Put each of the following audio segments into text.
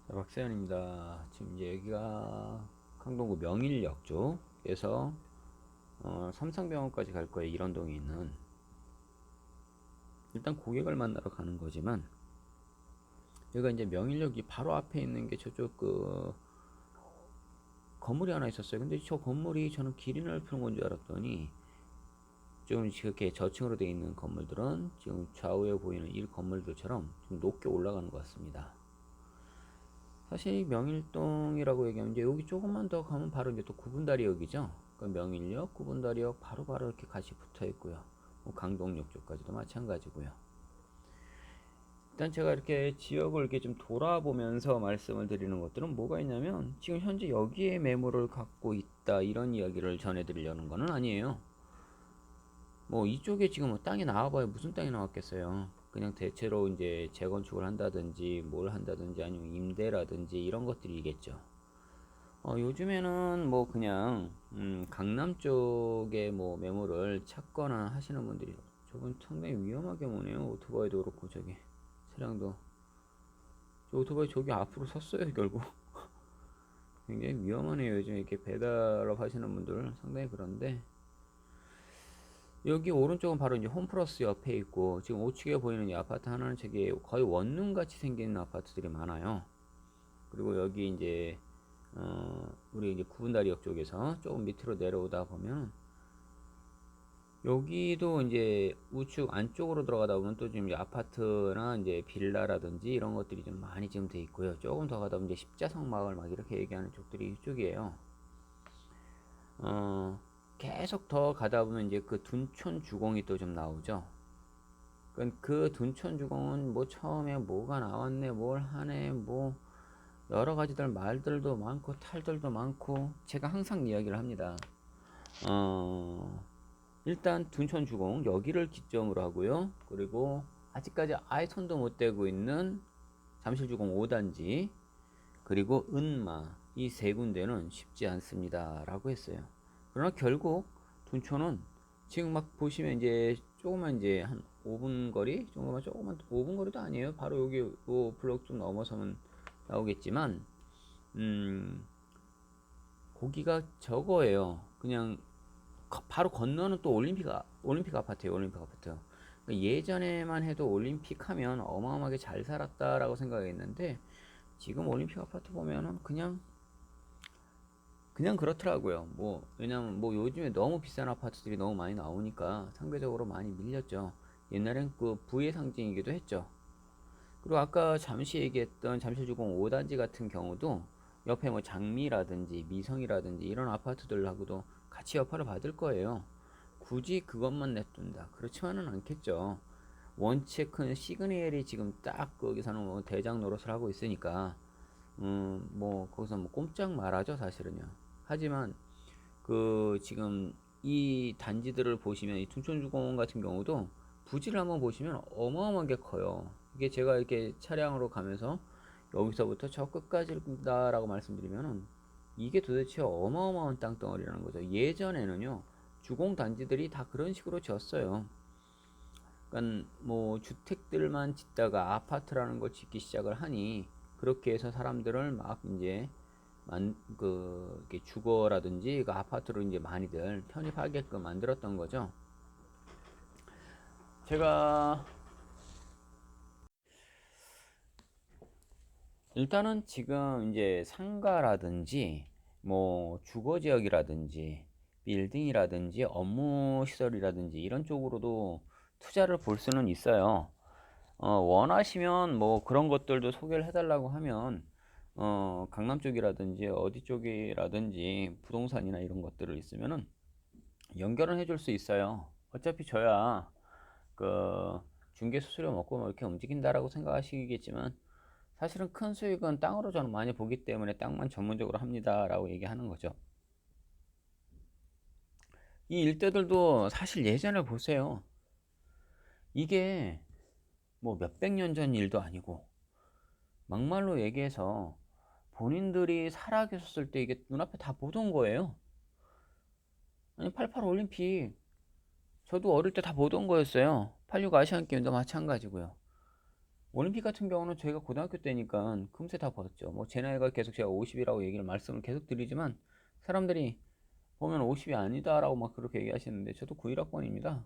네, 박세현입니다. 지금 이제 여기가 강동구 명일역 쪽에서 삼성병원까지 갈 거예요. 일원동에 있는. 일단 고객을 만나러 가는 거지만 여기가 이제 명일역이 바로 앞에 있는 게 저쪽 그 건물이 하나 있었어요. 근데 저 건물이 저는 길이 넓히는 건 줄 알았더니 좀 이렇게 저층으로 되어 있는 건물들은 지금 좌우에 보이는 이 건물들처럼 좀 높게 올라가는 것 같습니다. 사실 명일동이라고 얘기하면 이제 여기 조금만 더 가면 바로 이제 또 구분다리역이죠. 그러니까 명일역, 구분다리역 바로 이렇게 같이 붙어 있고요. 뭐 강동역 쪽까지도 마찬가지고요. 일단 제가 이렇게 지역을 이렇게 좀 돌아보면서 말씀을 드리는 것들은 뭐가 있냐면 지금 현재 여기에 매물을 갖고 있다 이런 이야기를 전해드리려는 거는 아니에요. 뭐 이쪽에 지금 뭐 땅이 나와봐야 무슨 땅이 나왔겠어요. 그냥 대체로 이제 재건축을 한다든지 뭘 한다든지 아니면 임대라든지 이런 것들이겠죠. 요즘에는 뭐 그냥 강남 쪽에 뭐 매물을 찾거나 하시는 분들이 저분 상당히 위험하게 오네요. 오토바이도 그렇고 저기 차량도 저 오토바이 저기 앞으로 섰어요 결국. 굉장히 위험하네요. 요즘 이렇게 배달업 하시는 분들 상당히. 그런데 여기 오른쪽은 바로 이제 홈플러스 옆에 있고 지금 우측에 보이는 이 아파트 하나는 저기 거의 원룸 같이 생긴 아파트들이 많아요. 그리고 여기 이제 우리 이제 구분다리역 쪽에서 조금 밑으로 내려오다 보면 여기도 이제 우측 안쪽으로 들어가다 보면 또 지금 아파트나 이제 빌라라든지 이런 것들이 좀 많이 지금 돼 있고요. 조금 더 가다 보면 이제 십자성 마을 막 이렇게 얘기하는 쪽들이 이쪽이에요. 어, 계속 더 가다 보면 이제 그 둔촌 주공이 또 좀 나오죠. 그 둔촌 주공은 뭐 처음에 뭐가 나왔네, 뭘 하네, 뭐 여러 가지들 말들도 많고 탈들도 많고 제가 항상 이야기를 합니다. 어, 일단 둔촌 주공 여기를 기점으로 하고요. 그리고 아직까지 아예 손도 못 대고 있는 잠실주공 5단지 그리고 은마 이 세 군데는 쉽지 않습니다 라고 했어요. 그러나 결국 둔촌은 지금 막 보시면 이제 조금만 이제 한 5분 거리 정도만, 조금만 5분 거리도 아니에요. 바로 여기 요 블록 좀 넘어서면 나오겠지만 고기가 저거예요. 그냥 바로 건너는 또 올림픽 아파트예요. 올림픽 아파트. 그러니까 예전에만 해도 올림픽 하면 어마어마하게 잘 살았다라고 생각했는데 지금 올림픽 아파트 보면은 그냥 그렇더라고요. 뭐 왜냐면 뭐 요즘에 너무 비싼 아파트들이 너무 많이 나오니까 상대적으로 많이 밀렸죠. 옛날엔 그 부의 상징이기도 했죠. 그리고 아까 잠시 얘기했던 잠실주공 5단지 같은 경우도 옆에 뭐 장미라든지 미성이라든지 이런 아파트들하고도 같이 여파를 받을 거예요. 굳이 그것만 냅둔다. 그렇지만은 않겠죠. 원체 큰 시그널이 지금 딱 거기서는 뭐 대장 노릇을 하고 있으니까 뭐 거기서 뭐 꼼짝 말하죠 사실은요. 하지만 그 지금 이 단지들을 보시면 이 둔촌주공원 같은 경우도 부지를 한번 보시면 어마어마하게 커요. 이게 제가 이렇게 차량으로 가면서 여기서부터 저 끝까지다라고 말씀드리면은 이게 도대체 어마어마한 땅덩어리라는 거죠. 예전에는요 주공 단지들이 다 그런 식으로 지었어요. 그러니까 뭐 주택들만 짓다가 아파트라는 걸 짓기 시작을 하니 그렇게 해서 사람들을 막 이제 이렇게 주거라든지 그 아파트로 이제 많이들 편입하게끔 만들었던 거죠. 제가 일단은 지금 이제 상가라든지 뭐 주거 지역이라든지 빌딩이라든지 업무 시설이라든지 이런 쪽으로도 투자를 볼 수는 있어요. 원하시면 뭐 그런 것들도 소개를 해달라고 하면 강남 쪽이라든지 어디 쪽이라든지 부동산이나 이런 것들을 있으면은 연결은 해줄 수 있어요. 어차피 저야 그 중개 수수료 먹고 뭐 이렇게 움직인다라고 생각하시겠지만 사실은 큰 수익은 땅으로 저는 많이 보기 때문에 땅만 전문적으로 합니다라고 얘기하는 거죠. 이 일대들도 사실 예전에 보세요. 이게 뭐 몇백 년 전 일도 아니고 막말로 얘기해서 본인들이 살아 계셨을 때 이게 눈앞에 다 보던 거예요. 아니 88 올림픽 저도 어릴 때 다 보던 거였어요. 86 아시안 게임도 마찬가지고요. 올림픽 같은 경우는 저희가 고등학교 때니까 금세 다 벗었죠. 뭐 제 나이가 계속 제가 50이라고 말씀을 계속 드리지만 사람들이 보면 50이 아니다라고 막 그렇게 얘기하시는데 저도 91학번입니다.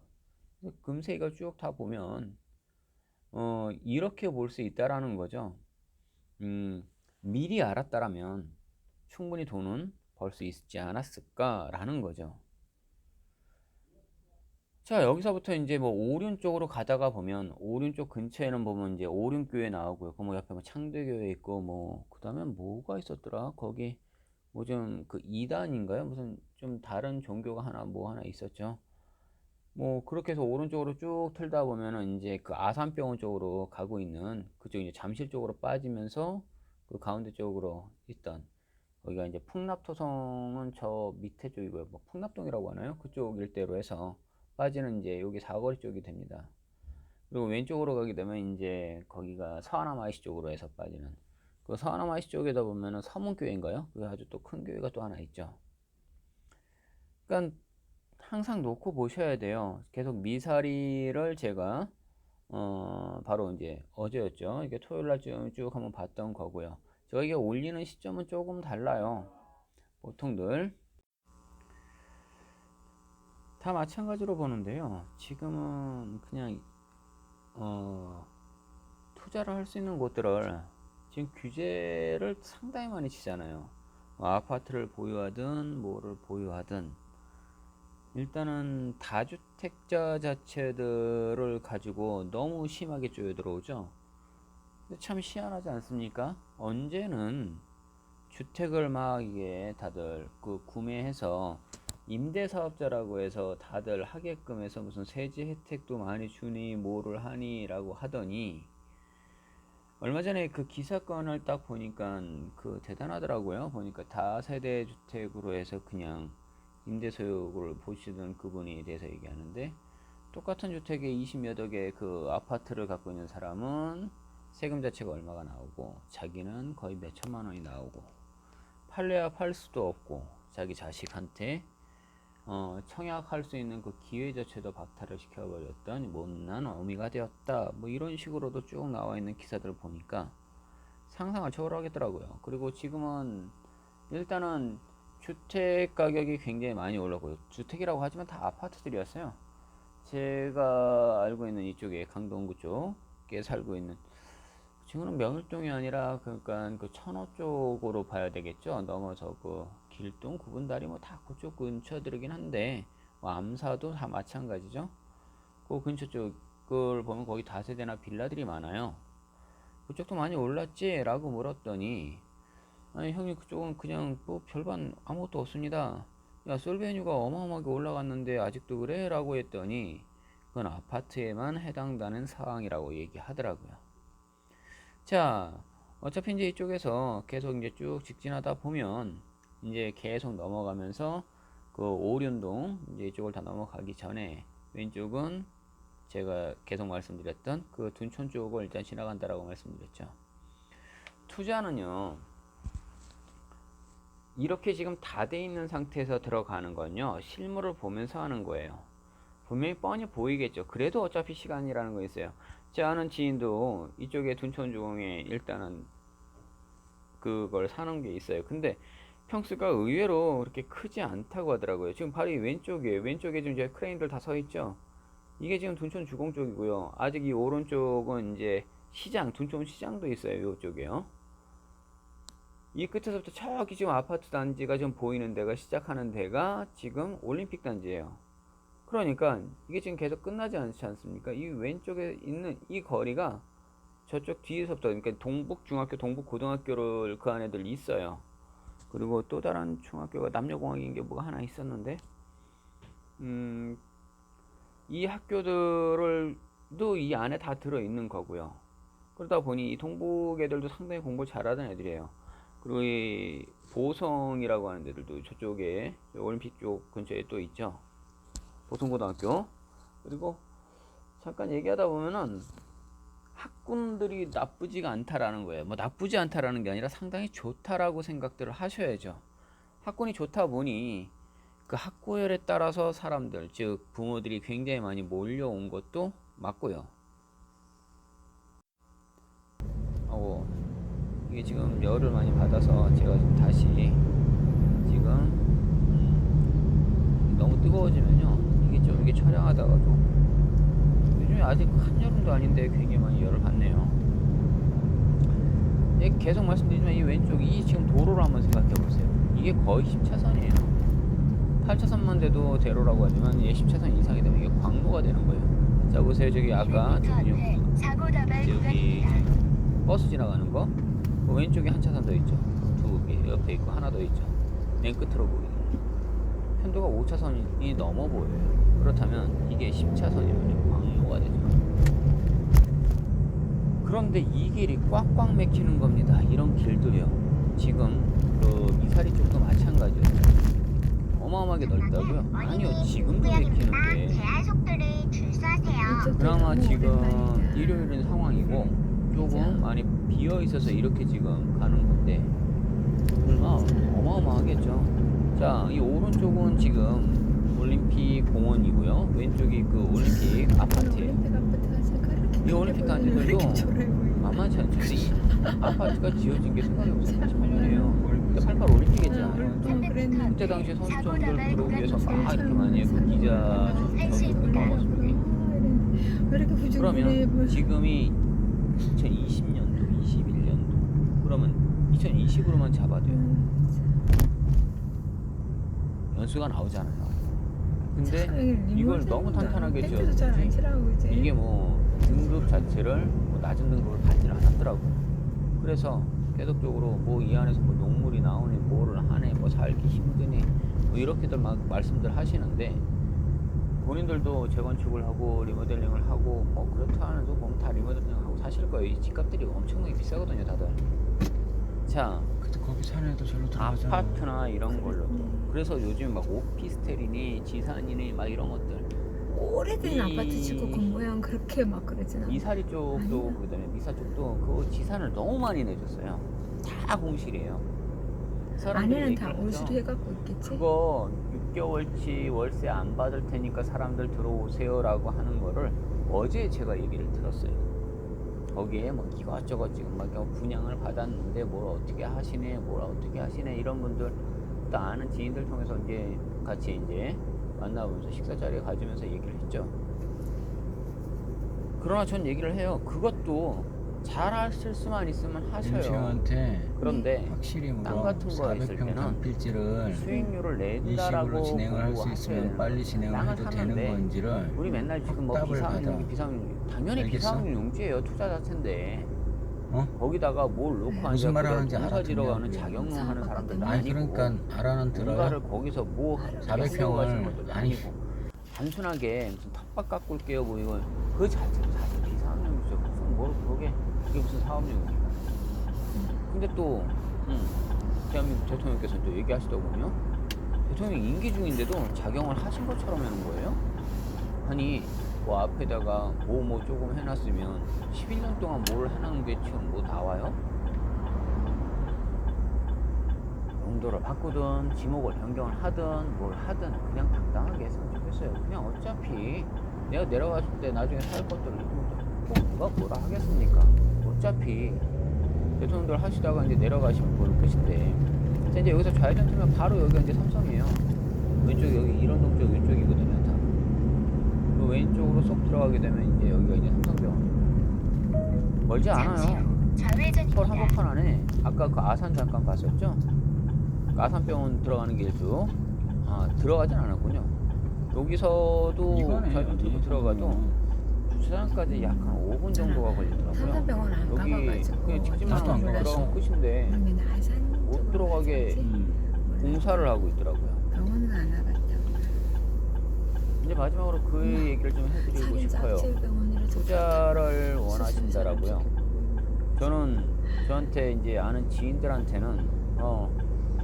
금세 이걸 쭉 다 보면 이렇게 볼 수 있다라는 거죠. 미리 알았다라면 충분히 돈은 벌 수 있지 않았을까라는 거죠. 자, 여기서부터 이제 뭐 오륜 쪽으로 가다가 보면 오륜 쪽 근처에는 보면 이제 오륜교회 나오고요. 그 뭐 옆에 뭐 창대교회 있고 뭐 그다음에 뭐가 있었더라? 거기 뭐 좀 그 이단인가요? 무슨 좀 다른 종교가 하나 뭐 하나 있었죠. 뭐 그렇게 해서 오른쪽으로 쭉 틀다 보면은 이제 그 아산병원 쪽으로 가고 있는 그쪽 이제 잠실 쪽으로 빠지면서 그 가운데 쪽으로 있던 거기가 이제 풍납토성은 저 밑에 쪽이고요. 뭐 풍납동이라고 하나요? 그쪽 일대로 해서 빠지는 이제 여기 사거리 쪽이 됩니다. 그리고 왼쪽으로 가게 되면 이제 거기가 서하나마이시 쪽으로 해서 빠지는 그 서하나마이시 쪽에다 보면은 서문교회인가요? 그 아주 또 큰 교회가 또 하나 있죠. 그러니까 항상 놓고 보셔야 돼요. 계속 미사리를 제가 바로 이제 어제였죠. 이게 토요일 날 쭉 한번 봤던 거고요. 제가 이게 올리는 시점은 조금 달라요. 보통들 다 마찬가지로 보는데요. 지금은 그냥 투자를 할 수 있는 곳들을 지금 규제를 상당히 많이 치잖아요. 뭐 아파트를 보유하든 뭐를 보유하든 일단은 다주택자 자체들을 가지고 너무 심하게 쪼여 들어오죠. 근데 참 희한하지 않습니까? 언제는 주택을 막 이게 다들 그 구매해서 임대사업자라고 해서 다들 하게끔 해서 무슨 세제 혜택도 많이 주니 뭐를 하니 라고 하더니 얼마 전에 그 기사건을 딱 보니까 그 대단하더라고요. 보니까 다세대 주택으로 해서 그냥 임대소유를 보시던 그분에 대해서 얘기하는데 똑같은 주택에 20몇 억의 그 아파트를 갖고 있는 사람은 세금 자체가 얼마가 나오고 자기는 거의 몇 천만 원이 나오고 팔래야 팔 수도 없고 자기 자식한테 청약할 수 있는 그 기회 자체도 박탈을 시켜버렸던 못난 어미가 되었다. 뭐 이런 식으로도 쭉 나와 있는 기사들을 보니까 상상을 초월하겠더라고요. 그리고 지금은 일단은 주택 가격이 굉장히 많이 올랐고요. 주택이라고 하지만 다 아파트들이었어요. 제가 알고 있는 이쪽에 강동구 쪽에 살고 있는 지금은 명일동이 아니라 그러니까 그 천호 쪽으로 봐야 되겠죠. 넘어서 그 길동 구분다리 뭐 다 그쪽 근처들이긴 한데 뭐 암사도 다 마찬가지죠. 그 근처 쪽을 보면 거기 다세대나 빌라들이 많아요. 그쪽도 많이 올랐지? 라고 물었더니 아니 형님 그쪽은 그냥 뭐 별반 아무것도 없습니다. 야 솔베뉴가 어마어마하게 올라갔는데 아직도 그래? 라고 했더니 그건 아파트에만 해당되는 사항이라고 얘기하더라고요. 자, 어차피 이제 이쪽에서 계속 이제 쭉 직진하다 보면 이제 계속 넘어가면서 그 오륜동 이제 이쪽을 다 넘어가기 전에 왼쪽은 제가 계속 말씀드렸던 그 둔촌 쪽을 일단 지나간다라고 말씀드렸죠. 투자는요, 이렇게 지금 다 돼 있는 상태에서 들어가는 건요, 실물을 보면서 하는 거예요. 분명히 뻔히 보이겠죠. 그래도 어차피 시간이라는 거 있어요. 제 아는 지인도 이쪽에 둔촌중에 일단은 그걸 사는 게 있어요. 근데 평수가 의외로 그렇게 크지 않다고 하더라고요. 지금 바로 이 왼쪽에 지금 이제 크레인들 다 서 있죠. 이게 지금 둔촌 주공 쪽이고요. 아직 이 오른쪽은 이제 시장, 둔촌 시장도 있어요. 이쪽에요. 이 끝에서부터 저기 지금 아파트 단지가 지금 보이는 데가 시작하는 데가 지금 올림픽 단지예요. 그러니까 이게 지금 계속 끝나지 않지 않습니까? 이 왼쪽에 있는 이 거리가 저쪽 뒤에서부터 그러니까 동북중학교, 동북고등학교를 그 안에들 있어요. 그리고 또 다른 중학교가 남녀공학인 게 뭐가 하나 있었는데 이 학교들도 이 안에 다 들어있는 거고요. 그러다 보니 이 동북 애들도 상당히 공부 잘하던 애들이에요. 그리고 이 보성이라고 하는 애들도 저쪽에 올림픽 쪽 근처에 또 있죠. 보성고등학교. 그리고 잠깐 얘기하다 보면은 학군들이 나쁘지가 않다라는 거예요. 뭐 나쁘지 않다라는 게 아니라 상당히 좋다라고 생각들을 하셔야죠. 학군이 좋다 보니 그 학구열에 따라서 사람들, 즉 부모들이 굉장히 많이 몰려온 것도 맞고요. 이게 지금 열을 많이 받아서 제가 좀 다시 지금 너무 뜨거워지면요 이게 촬영하다가도 요즘에 아직 한여름도 아닌데 굉장히 많이 열을 받네요. 계속 말씀드리지만 이 왼쪽이 지금 도로를 한번 생각해 보세요. 이게 거의 10차선이에요 8차선만 돼도 대로라고 하지만 10차선 이상이 되면 이게 광로가 되는 거예요. 자 보세요. 저기 아까 저기 버스 지나가는 거 왼쪽에 한 차선 더 있죠. 두 개 옆에 있고 하나 더 있죠. 맨 끝으로 보이는 편도가 5차선이 넘어 보여요. 그렇다면 이게 10차선이면 광로가 되죠. 그런데 이 길이 꽉꽉 막히는 겁니다. 이런 길도요. 지금 그 이사리 쪽도 마찬가지예요. 어마어마하게 넓다고요? 아니요, 지금도 막히는데 그나마 지금 일요일인 상황이고 조금 많이 비어 있어서 이렇게 지금 가는 건데 어마어마하겠죠. 자, 이 오른쪽은 지금 올림픽 공원이고요. 왼쪽이 그 올림픽 아파트예요. 이 올림픽 단지들도 만만치 않죠. 이 아파트가 지어진 게 생각해보세요. 88년이에요. 88 올림픽 했잖아요. 그때 당시 선수촌들 들어오기 위해서 막 이렇게 많이 했고 기자 저도 나왔습니다. 그러면 지금이 2020년도, 21년도 그러면 2020으로만 잡아도요. 연수가 나오잖아요. 근데 이걸 너무 탄탄하게 지었지 이게 뭐 등급 자체를 뭐 낮은 등급을 받지는 않았더라고요. 그래서 계속적으로 뭐 이 안에서 뭐 녹물이 나오니 뭐를 하네 뭐 살기 힘드니 뭐 이렇게들 막 말씀들 하시는데 본인들도 재건축을 하고 리모델링을 하고 뭐 그렇다 하면서 보면 다 리모델링하고 사실 거예요. 이 집값들이 엄청나게 비싸거든요 다들. 자, 근데 거기 산에도 절로 들어가잖아. 아파트나 이런 걸로도 그래서 요즘 막 오피스텔이니 지산이니 막 이런 것들 오래된 아파트 짓고 그 모양 그렇게 막 그러진 않아. 이사리 쪽도 아니야. 그다음에 미사 쪽도 그 지산을 너무 많이 내줬어요. 다 공실이에요. 안에는 다 옷으로 해갖고 있겠지. 그거 6개월치 월세 안 받을 테니까 사람들 들어오세요라고 하는 거를 어제 제가 얘기를 들었어요. 거기에 뭐 이것저것 지금 막 분양을 받았는데 뭘 어떻게 하시네, 뭘 어떻게 하시네 이런 분들 또 아는 지인들 통해서 이제 같이 이제 만나보면서 식사 자리에 가지면서 얘기를 했죠. 그러나 전 얘기를 해요. 그것도 잘 하실 수만 있으면 하셔요. 임시형한테 그런데 확실히 땅 뭐 같은 거 있을 400평 때는 단필지를 수익률을 이 낸다라고 식으로 진행을 할 수 있으면 빨리 진행을 땅을 해도 되는 샀는데 건지를 우리 맨날 지금 뭐 확답을 비상용 받아. 비상용 당연히 알겠어? 비상용 용지예요. 투자 자체인데 어? 거기다가 뭘 놓고 무슨 앉아 말 하는지 농사 지러가는 알아듣냐고요. 자격농 하는 사람들도 아니 아니고 그러니까 알아는 들어요. 뭔가를 거기서 뭐 400평을 하시는 것도 아니고 단순하게 무슨 텃밭 가꿀게요 뭐 이거 그 자체도 사실 비상용이죠. 무슨 뭐 그게 무슨 사업용입니까? 근데 또 대한민국 대통령께서 또 얘기하시더군요. 대통령 임기 중인데도 작용을 하신 것처럼 하는 거예요. 아니 뭐 앞에다가 뭐 조금 해놨으면 11년 동안 뭘 해놓은 게 지금 뭐 나와요? 용도를 바꾸든 지목을 변경을 하든 뭘 하든 그냥 당당하게 했으면 좋겠어요. 그냥 어차피 내가 내려갔을 때 나중에 살 것들을 또 누가 뭐라 하겠습니까? 어차피 대통령들 하시다가 이제 내려가시면 그걸로 끝인데 이제 여기서 좌회전 틀면 바로 여기가 이제 삼성이에요. 왼쪽 여기 이런동 쪽 왼쪽이거든요 다. 그 왼쪽으로 쏙 들어가게 되면 이제 여기가 이제 삼성병원. 멀지 않아요. 서울 한복판 안에 아까 그 아산 잠깐 봤었죠? 그 아산병원 들어가는 길도 들어가진 않았군요. 여기서도 좌회전 틀고 들어가도 주차장까지 약 한 5분 정도가 걸리더라고요. 삼성병원 안 여기 가봐가지고 그냥 직진만 나도 안 들어가면 가봤어. 끝인데 그러면 아산 못 쪽으로 들어가게 가지. 공사를 하고 있더라고요. 병원은 안 와봤다고. 이제 마지막으로 그 얘기를 좀 해드리고 싶어요. 투자를 원하신다라고요. 저는 저한테 이제 아는 지인들한테는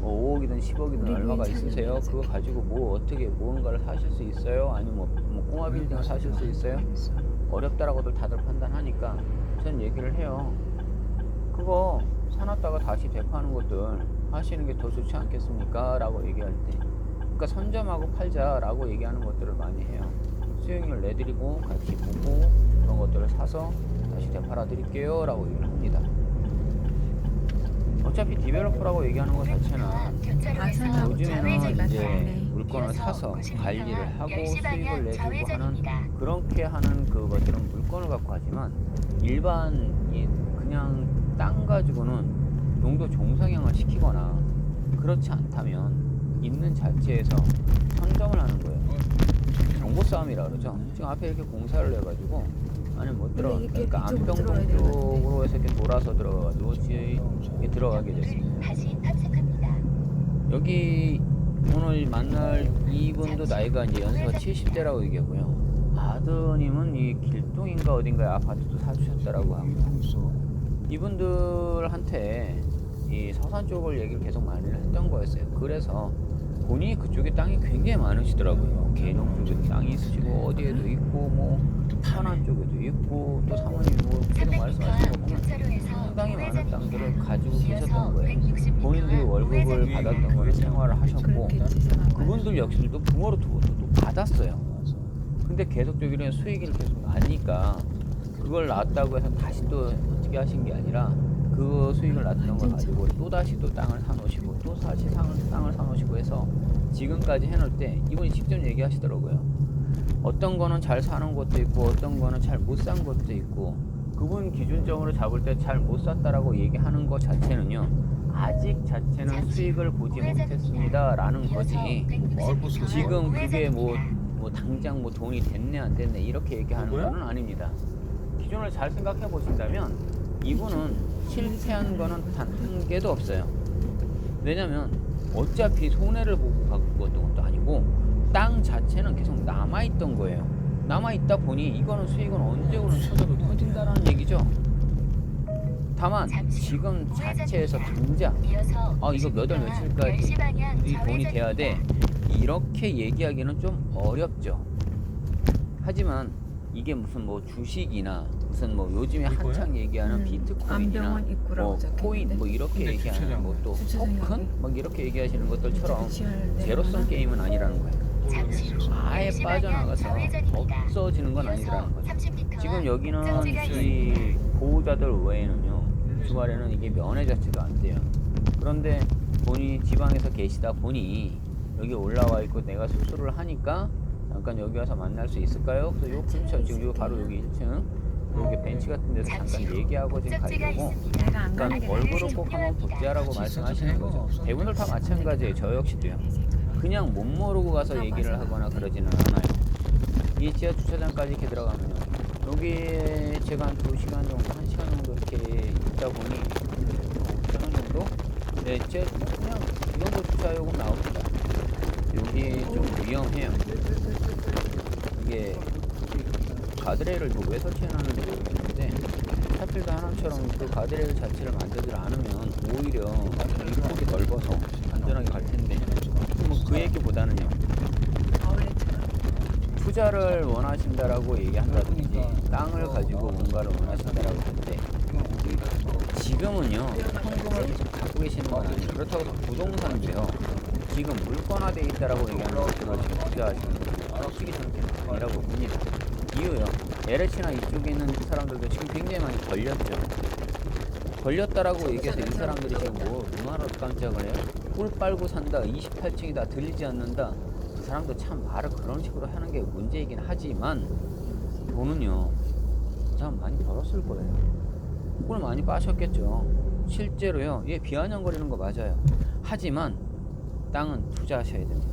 5억이든 10억이든 얼마가 있으세요? 그거 가지고 뭐 어떻게 무언가를 사실 수 있어요? 아니면 뭐 꼬마 빌딩을 사실 수 있어요? 어렵다라고들 다들 판단하니까 전 얘기를 해요. 그거 사놨다가 다시 되파는 것들 하시는 게 더 좋지 않겠습니까? 라고 얘기할 때 그러니까 선점하고 팔자라고 얘기하는 것들을 많이 해요. 수익률 내드리고 같이 보고 그런 것들을 사서 다시 되팔아 드릴게요 라고 얘기를 합니다. 어차피 디벨로퍼라고 얘기하는 것 자체는 아산하고 요즘에는 이제 다르네. 물건을 사서 관리를 하고 수익을 내주고 하는 그렇게 하는 그것들은 물건을 갖고 하지만 일반 그냥 땅 가지고는 용도 종상향을 시키거나 그렇지 않다면 있는 자체에서 선점을 하는 거예요. 정보 싸움이라 그러죠. 지금 앞에 이렇게 공사를 해가지고 안에 못 들어가. 근데 이게 그러니까 이쪽으로 안병동 들어가야 되는 쪽으로 해서 이렇게 돌아서 들어가가지고 이게 들어가게 됐습니다. 다시 탐색합니다. 여기 오늘 만날 이분도 나이가 이제 연세가 70대라고 얘기하고요. 아드님은 이 길동인가 어딘가에 아파트도 사주셨다라고 하고요. 이분들한테 이 서산 쪽을 얘기를 계속 많이 했던 거였어요. 그래서 본인이 그쪽에 땅이 굉장히 많으시더라고요. 계룡 쪽에도 땅이 있으시고 어디에도 있고 뭐 천안 쪽에도 있고 또 사모님 뭐 계속 말씀하시는 거 보면 상당히 많은 땅들을 가지고 계셨던 거예요. 본인들이 월급을 받았던 거는 생활을 하셨고 그렇게 지정한 거야. 그분들 역시도 부모로 또 받았어요. 근데 계속적으로 수익이 계속 나니까 그걸 놨다고 해서 다시 또 어떻게 하신 게 아니라 그 수익을 났던 걸 가지고 또 다시 또 땅을 사놓으시고 또 다시 땅을 사놓으시고 해서 지금까지 해놓을 때 이분이 직접 얘기하시더라고요. 어떤 거는 잘 사는 것도 있고 어떤 거는 잘 못 산 것도 있고 그분 기준점으로 잡을 때 잘 못 샀다라고 얘기하는 것 자체는요 아직 자체는 수익을 보지 못했습니다 라는 거지 지금 그게 뭐 당장 뭐 돈이 됐네 안 됐네 이렇게 얘기하는 거는 아닙니다. 기준을 잘 생각해 보신다면 이분은 실패한 거는 단 한 개도 없어요. 왜냐면 어차피 손해를 보고 바꿨던 것도 아니고 땅 자체는 계속 남아있던 거예요. 남아있다 보니 이거는 수익은 언제 오는 쳐져도 터진다라는 얘기죠. 다만 지금 자체에서 당장 이거 몇 월 며칠까지 이 돈이 돼야 돼 이렇게 얘기하기는 좀 어렵죠. 하지만 이게 무슨 뭐 주식이나 무슨 뭐 요즘에 한창 얘기하는 비트코인이나 안병원 입구라고 뭐 적혀있는데. 코인 뭐 이렇게 근데 얘기하는 주차장 것도 주차장이 토큰 여기. 막 이렇게 얘기하시는 것들처럼 지하를 제로섬 내려가나? 게임은 아니라는 거예요. 잠시 후 아예 10방향 빠져나가서 좌회전입니다. 없어지는 건 이어서 아니라는 거죠. 30m 지금 앞 여기는 정지가 이 보호자들 외에는요 주말에는 이게 면회 자체도 안 돼요. 그런데 본인이 지방에서 계시다 보니 여기 올라와 있고 내가 수술을 하니까 잠깐 여기 와서 만날 수 있을까요? 그래서 요 근처 지금 요 바로 여기 1층 여기 벤치 같은 데서 잠깐 얘기하고 지금 가려고 내가 안 그러니까 가는 얼굴을 꼭 한번 복제하라고 말씀하시는 거죠. 대부분 다 마찬가지예요. 저 역시도요. 그냥 못 모르고 가서 얘기를 하거나 그러지는 않아요. 이 지하 주차장까지 이렇게 들어가면요. 여기에 제가 한 2시간 정도, 1시간 정도 이렇게 있다 보니 5,000원 정도? 네, 그냥 이 정도 주차요금 나옵니다. 여기 좀 위험해요. 이게 가드레일을 이거 왜 설치해놨는지 모르겠는데 하필도 하나처럼 그 가드레일 자체를 만들지 않으면 오히려 이 폭이 넓어서 안전하게 갈 텐데 뭐 그 얘기보다는요 투자를 원하신다라고 얘기한다든지 땅을 가지고 뭔가를 원하신다라고 할 때 지금은요 현금을 계속 갖고 계시는 건 아니에요. 그렇다고 해서 부동산인데요 지금 물건화돼 있다라고 얘기하는 것들을 지금 투자하시는 건 솔직히 저는 아니라고 봅니다. 이유요. LH나 이쪽에 있는 사람들도 지금 굉장히 많이 걸렸죠. 걸렸다라고 얘기해서 이 사람들이 지금 뭐 얼마나 깜짝을 해요? 꿀 빨고 산다, 28층이다, 들리지 않는다. 그 사람도 참 말을 그런 식으로 하는 게 문제이긴 하지만 돈은요, 그 사람 많이 벌었을 거예요. 꿀 많이 빠셨겠죠. 실제로요, 얘 비아냥거리는 거 맞아요. 하지만 땅은 투자하셔야 됩니다.